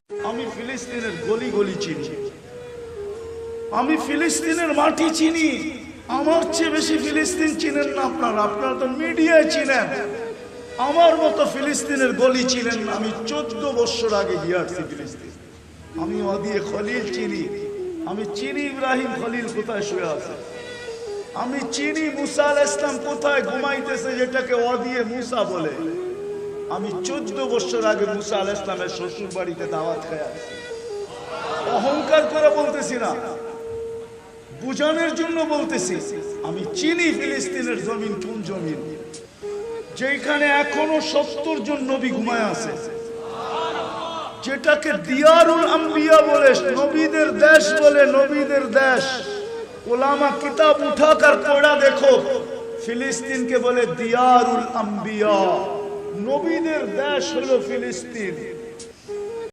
আমি ফিলিস্তিনের গলি গলি চিনি, আমি ফিলিস্তিনের মাটি চিনি। আমার চেয়ে বেশি ফিলিস্তিন চিনেন না আপনারা, আপনারা তো মিডিয়ায় চিনেন। আমার মতো ফিলিস্তিনের গলি চিনেন না। আমি 14 বছর আগে গিয়ে আসছি ফিলিস্তিন। আমি ওয়াদিয়ে খলিল চিনি, আমি চিনি ইব্রাহিম খলিল কোথায় শুয়ে আছে, আমি চিনি মুসা আলাইহিস সালাম কোথায় ঘুমাইতেছে, যেটাকে ওয়াদিয়ে মুসা বলে। আমি 14 বছর আগে মুসা আলাইহিস সালামের শ্বশুর বাড়িতে দাওয়াত খেয়ে আসছি। অহংকার করে বলতেছি না, বুঝানোর জন্য বলতেছি। আমি চিনি ফিলিস্তিনের জমিন কোন জমিন, যেখানে এখনো 70 জন নবী ঘুমায় আছে, যেটাকে দিয়ারুল আম্বিয়া বলে, নবীদের দেশ বলে, নবীদের দেশ। ওলামা কিতাব উঠাকার পড়া দেখো, ফিলিস্তিনকে বলে দিয়ারুল আম্বিয়া, নবীদের দেশ হলো ফিলিস্তিন।